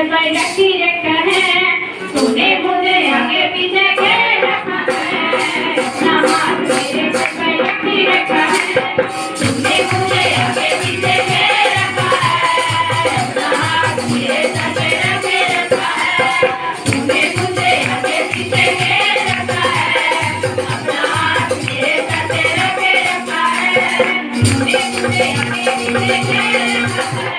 पर रखी रखा है, तूने मुझे आगे पीछे घेर रखा है, अपना हाथ मेरे सर पर रखी रखा है, तूने मुझे आगे पीछे घेर रखा है, अपना हाथ मेरे सर पर रखी रखा है, तूने मुझे आगे पीछे घेर रखा है, अपना हाथ मेरे सर पर रखी रखा है, तूने मुझे आगे पीछे घेर रखा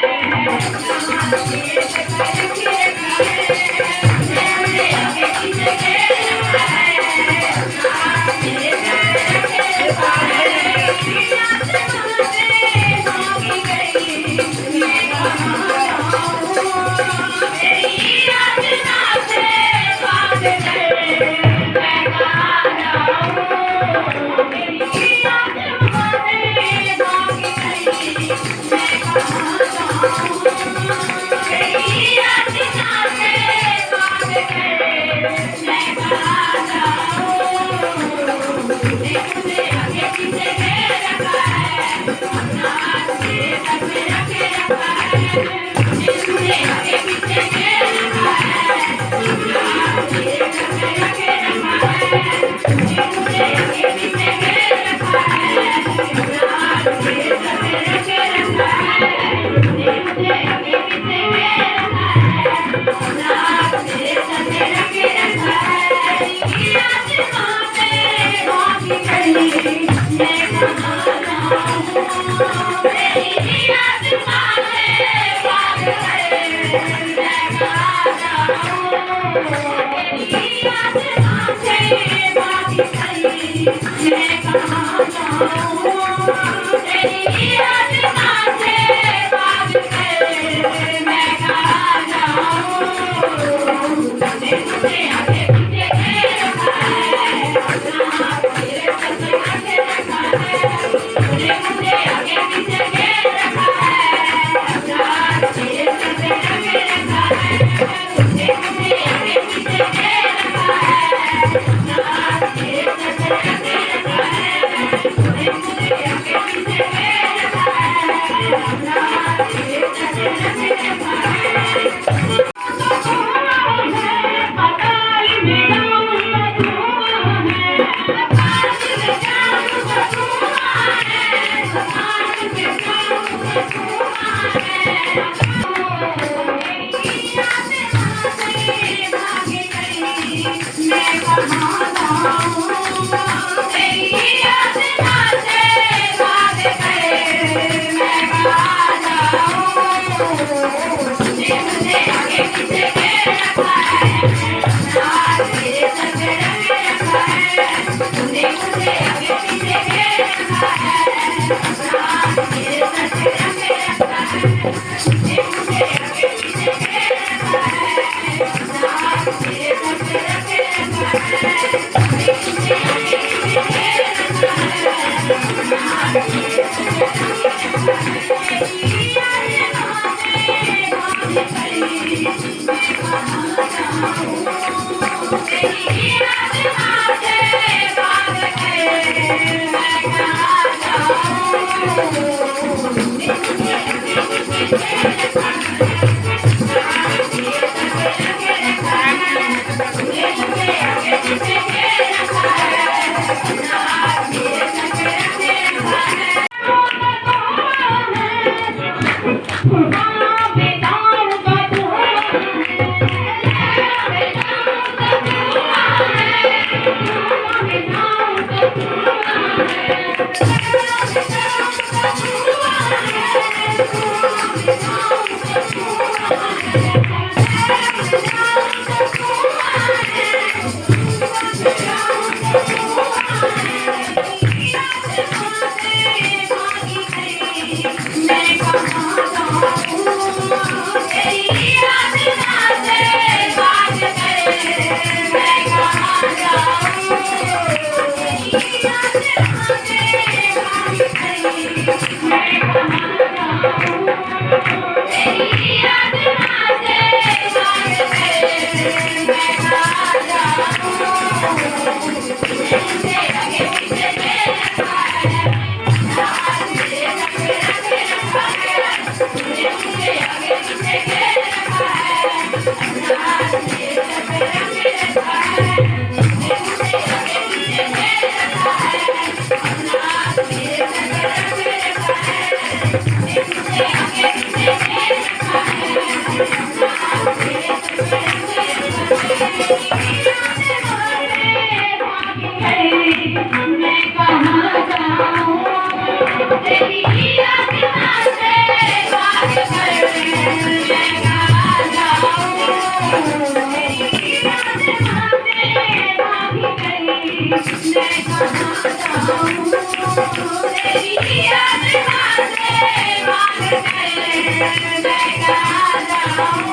तेरी याद मांगे मांग के लेकर जाऊं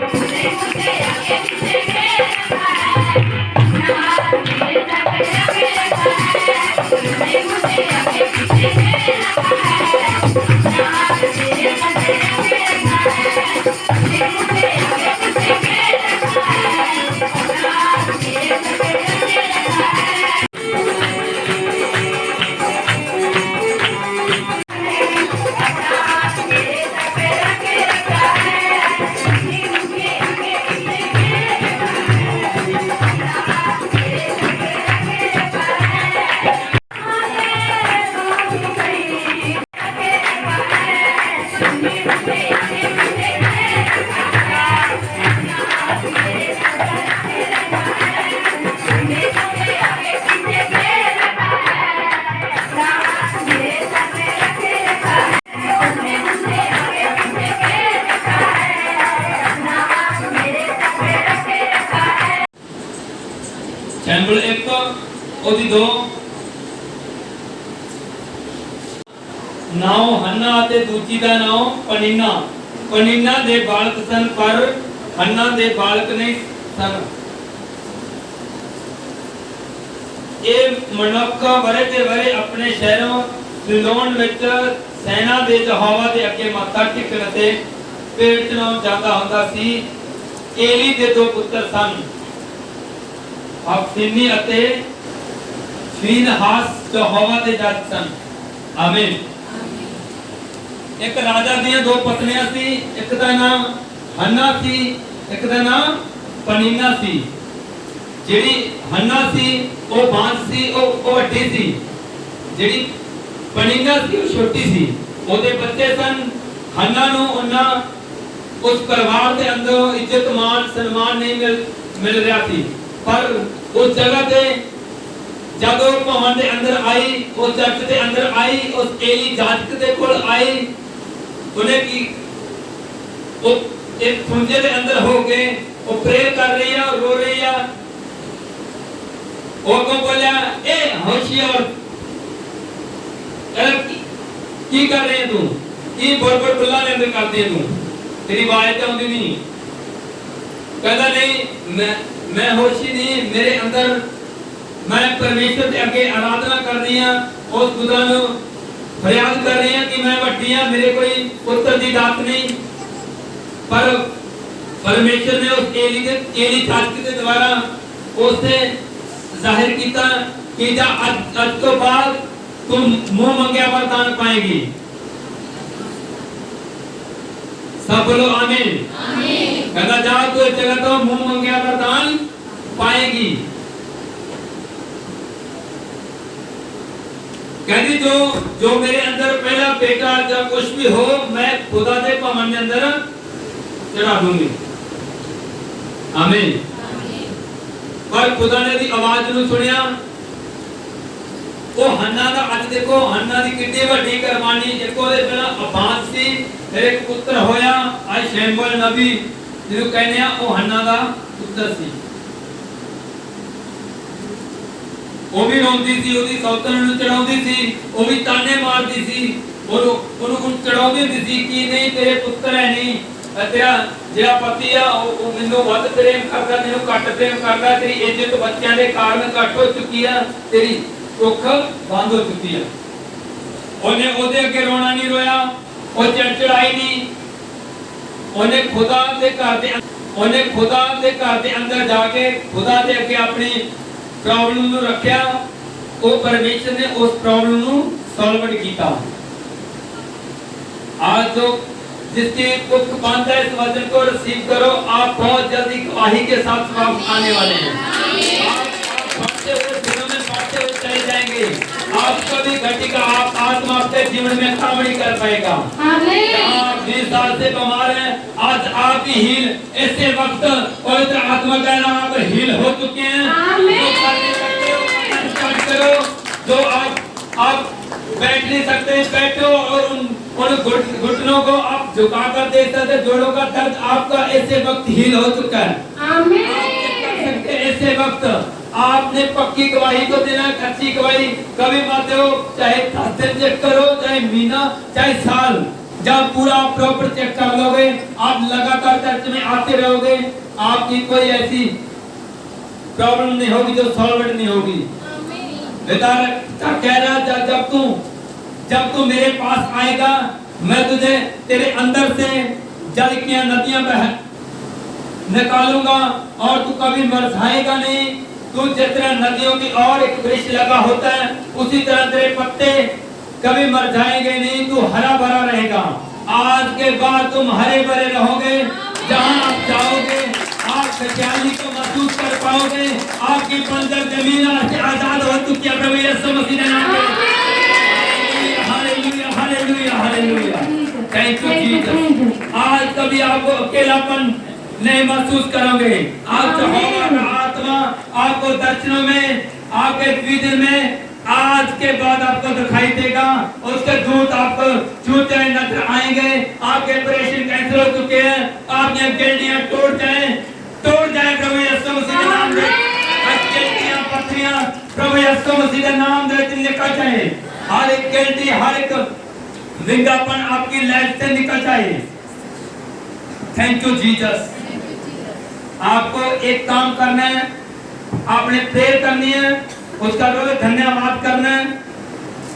तूने मुझे आगे पीछे घेर रखा है ना मेरे सर पे रखे रखा है तूने मुझे आगे पीछे घेर रखा है ना मेरे सर पे रखे रखा है तूने मुझे आगे पीछे घेर रखा है ना मेरे सर पे रखे रखा है सैंपल एक ओदी दो नाव हन्ना ते दूजी दा नाव पनीना पनीना दे बालक सन पर हन्ना दे बालक नहीं सन ये मनुख वरे ते वरे अपने शहरों सिलोन विच सेना दे यहोवा दे अगे माथा टेकण ते पेड़ चढ़ाउण जांदा हुंदा सी एली दे दो पुत्र सन अफसीनी अते फीनहास यहोवा दे जज सन आमीन एक राजा ਦੀਆਂ ਦੋ ਪਤਨੀਆਂ ਸੀ ਇੱਕ ਦਾ ਨਾਮ ਹੰਨਾ ਸੀ ਇੱਕ ਦਾ ਨਾਮ ਪਨੀਨਾ ਸੀ ਜਿਹੜੀ ਹੰਨਾ ਸੀ ਉਹ ਬਾਂਝ ਸੀ ਉਹ ਵੱਡੀ ਸੀ ਜਿਹੜੀ ਪਨੀਨਾ ਸੀ ਉਹ ਛੋਟੀ ਸੀ ਉਹਦੇ ਬੱਚੇ ਸਨ ਹੰਨਾ ਨੂੰ ਉਹਨਾਂ ਉਸ ਪਰਿਵਾਰ ਦੇ ਅੰਦਰ ਇੱਜ਼ਤ ਮਾਨ ਸਨਮਾਨ ਨਹੀਂ ਮਿਲ ਰਿਹਾ ਸੀ पर उस जगह पे जब वो भवन के अंदर आई उस चर्च के अंदर आई उस एली जाजक के कोल आई उन्हें की वो एक खुंजे के अंदर हो गए वो प्रेयर कर रही है और रो रही है वो को बोला ए होशियार की कर रहे हैं तू की बोल बुला ने अंदर करती है तू तेरी आवाज तो आती नहीं कहता नहीं मैं होशी नहीं मेरे अंदर मैं परमेश्वर के आगे आराधना कर रही हां उस खुदा नु फरियाद कर रही हां कि मैं वड्डी हां मेरे कोई पुत्र दी दात नहीं पर परमेश्वर ने उस एली जाजक के द्वारा उसे जाहिर किया कि जा आज तो बाद तुम मुंह मंगया वरदान पाएगी सब बोलो आमीन आमीन कहता जा तू इस जगह तो मुंह मंगया वरदान पाएगी कहती जो मेरे अंदर पहला बेटा या कुछ भी हो मैं खुदा दे भवन के अंदर चढ़ा दूंगी आमीन पर खुदा ने दी आवाज नु सुनिया वो हन्ना दा आज देखो हन्ना दी कितनी बड़ी कुर्बानी देखो दे पहला अब्बास सी फिर एक पुत्र होया आज शमूएल नबी जिसको कहने आ वो हन्ना दा पुत्र सी वो भी रोंदी सी ओदी सौतन नु चढ़ाउंदी सी वो भी ताने मारदी सी और ਉਹਨੂੰ ਚੜਾਉਂਦੀ ਹੁੰਦੀ ਸੀ ਕਿ ਨਹੀਂ ਤੇਰੇ ਪੁੱਤਰ ਹੈ ਨਹੀਂ तेरा ਜਿਹੜਾ ਪਤੀ ਆ ਉਹ ਮੈਨੂੰ ਵੱਧ ਪ੍ਰੇਮ ਕਰਦਾ ਮੈਨੂੰ ਘੱਟ ਪ੍ਰੇਮ ਕਰਦਾ ਤੇਰੀ ਇੱਜ਼ਤ ਬੱਚਿਆਂ ਦੇ ਕਾਰਨ ਘੱਟ ਹੋ ਚੁੱਕੀ ਆ ਤੇਰੀ ਭੁੱਖ ਬੰਦ ਹੋ ਚੁੱਕੀ ਆ ਉਹਨੇ ਉਹਦੇ ਅੱਗੇ ਰੋਣਾ ਨਹੀਂ ਰੋਇਆ ਉਹ ਚੜਚੜਾਈ ਨਹੀਂ ਉਹਨੇ ਖੁਦਾ ਦੇ ਘਰ ਦੇ ਅੰਦਰ ਜਾ ਕੇ ਖੁਦਾ ਦੇ ਅੱਗੇ ਆਪਣੀ ਪ੍ਰੋਬਲਮ ਨੂੰ ਰੱਖਿਆ ਉਹ ਪਰਮੇਸ਼ਰ ਨੇ ਉਸ ਪ੍ਰੋਬਲਮ ਨੂੰ ਸੋਲਵ ਕੀਤਾ आज जो जिसकी दुख बंद है इस वचन को रिसीव करो आप बहुत जल्दी गवाही के साथ वापस आने वाले हैं आप बढ़ते हुए दिनों में बढ़ते हुए चले जाएंगे आप कभी घटी का आप आत्मा आपके जीवन में काम नहीं कर पाएगा आप 20 साल से बीमार हैं आज आप ही हील ऐसे वक्त पवित्र आत्मा का नाम आप हील हो चुके हैं जो करने सकते हो स्टार्ट करो जो आप बैठ नहीं सकते बैठो और उन घुटनों को आप झुका कर देख सकते जोड़ों का दर्द आपका ऐसे वक्त हील हो चुका है आमीन आप कर सकते ऐसे वक्त आपने पक्की गवाही को देना, अच्छी गवाही कभी मत दो, चाहे 10 दिन चेक करो, चाहे महीना, चाहे साल। जब पूरा प्रॉपर चेक कर लोगे, आप लगातार चर्च में आते रहोगे, आपकी कोई ऐसी प्रॉब्लम नहीं होगी जो सॉल्व नहीं होगी। बेटा कह रहा जब तू मेरे पास आएगा, मैं तुझे तेरे अंदर से जल की नदियां बह निकालूंगा और तू कभी मरझाएगा नहीं। तू जिस तरह नदियों की और एक वृक्ष लगा होता है, उसी तरह तेरे पत्ते कभी मरझाएंगे नहीं, तू हरा भरा रहेगा। आज के बाद तुम हरे भरे रहोगे, जहां आप जाओगे आप खुशहाली को महसूस कर पाओगे। आपकी बंजर जमीन आज से आजाद हो चुकी है प्रभु यीशु मसीह के नाम में। Hallelujah hallelujah hallelujah, thank you Jesus. आज कभी आपको अकेलापन नहीं महसूस करोगे। आप यहोवा का आत्मा आपको दर्शनों में, आपके द्विदिन में आज के बाद आपको दिखाई देगा। उसके दूत आपको छूते हुए नजर आएंगे। आपके ऑपरेशन कैंसिल हो चुके हैं, आपकी गिल्टियां टूट जाए प्रभु यीशु मसीह के नाम में। गिल्टियां पत्थरियां प्रभु यीशु मसीह के नाम में निकल जाए। हर एक गिल्टी, हर एक विज्ञापन आपकी लाइफ से निकल जाए। Thank you Jesus. आपको एक काम करना है, आपने प्रेयर करनी है, उसका रोज धन्यवाद करना है।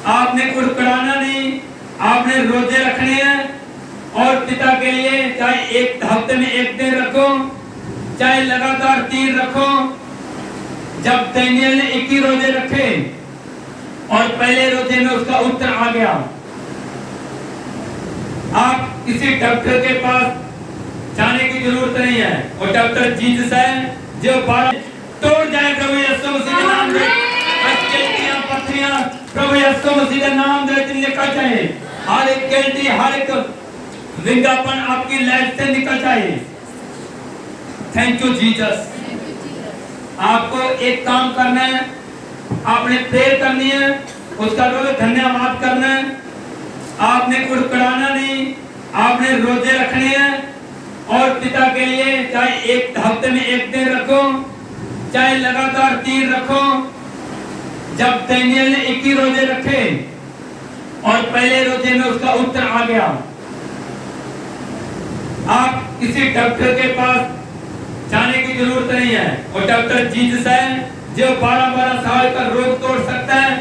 आपने कुड़कुड़ाना नहीं, आपने रोजे रखने हैं और पिता के लिए चाहे एक हफ्ते में एक दिन रखो, चाहे लगातार 3 रखो। जब दानियेल ने 21 रोजे रखे और पहले रोजे में उसका उत्तर आ गया। आप किसी डॉक्टर के पास जाने की जरूरत नहीं है, और डॉक्टर जीसस है जो 12 तोड़ जाए प्रभु यीशु मसीह के नाम में। गिल्टियां पत्थरियां प्रभु यीशु मसीह के नाम में निकल जाए। हर एक गिल्टी, हर एक विज्ञापन आपकी लाइफ से निकल जाए। Thank you Jesus. आपको एक काम करना है, आपने प्रेयर करनी है, उसका रोज धन्यवाद करना है। आपने कुड़कुड़ाना नहीं, आपने रोजे रखने हैं और पिता के लिए चाहे एक हफ्ते में एक दिन रखो, चाहे लगातार 3 रखो। जब दानियेल ने 21 रोजे रखे और पहले रोजे में उसका उत्तर आ गया। आप किसी डॉक्टर के पास जाने की जरूरत नहीं है, और डॉक्टर जीसस है जो 12-12 साल का रोग तोड़ सकता है।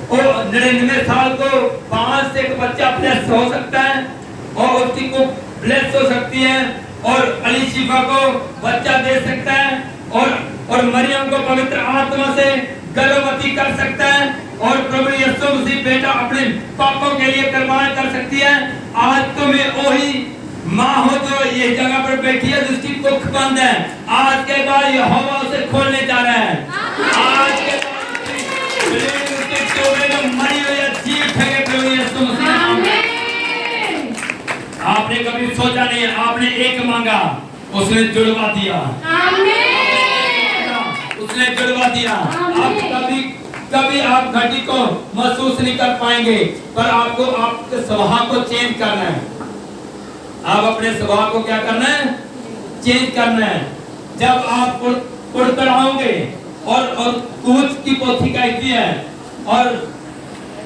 और 99 साल को 5 से एक बच्चा प्लस हो सकता है और उसकी को प्लस हो सकती है, और अलीशिफा को बच्चा दे सकता है, और मरियम को पवित्र आत्मा से गर्भवती कर सकता है, और प्रभु यीशु मसीह बेटा अपने पापों के लिए कुर्बान कर सकती है। आज तुम्हें वही माँ हो जो ये जगह पर बैठी है जिसकी कुख बंद है, आज के बाद यहोवा उसे खोलने जा रहा है। आज के बाद उसके चोरे में मरी हुई जीव ठगे प्रभु यीशु मसीह के नाम में। आपने कभी सोचा नहीं, आपने एक मांगा, उसने जुड़वा दिया। उसने जुड़वा दिया। आप कभी आप घटी को महसूस नहीं कर पाएंगे, पर आपको आपके स्वभाव को चेंज करना है। आप अपने स्वभाव को क्या करना है? चेंज करना है। जब आप कुड़कुड़ाओगे और कूच की पोथी कहती है, और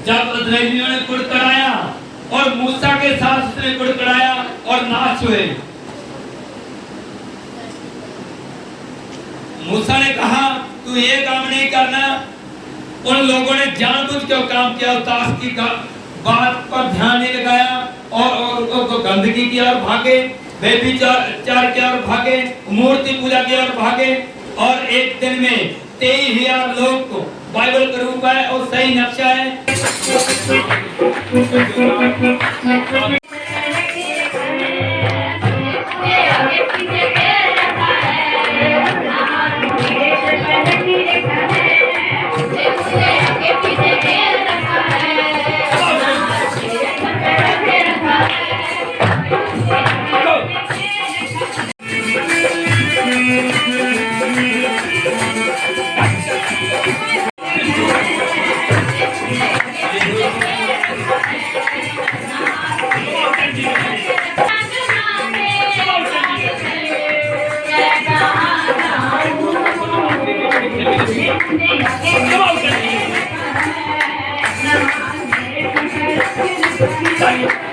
जब इस्राएलियों ने कुड़कुड़ाया और मूसा के साथ उसने कुड़कुड़ाया और नाश हुए। मूसा ने कहा तू ये काम नहीं करना। उन लोगों ने जानबूझ के काम किया, दास की बात पर ध्यान नहीं लगाया और गंदगी की ओर भागे, व्यभिचार की ओर भागे, मूर्ति पूजा की ओर भागे, और एक दिन में 23,000 लोग को बाइबल का रूप है और सही नक्शा है। बधाई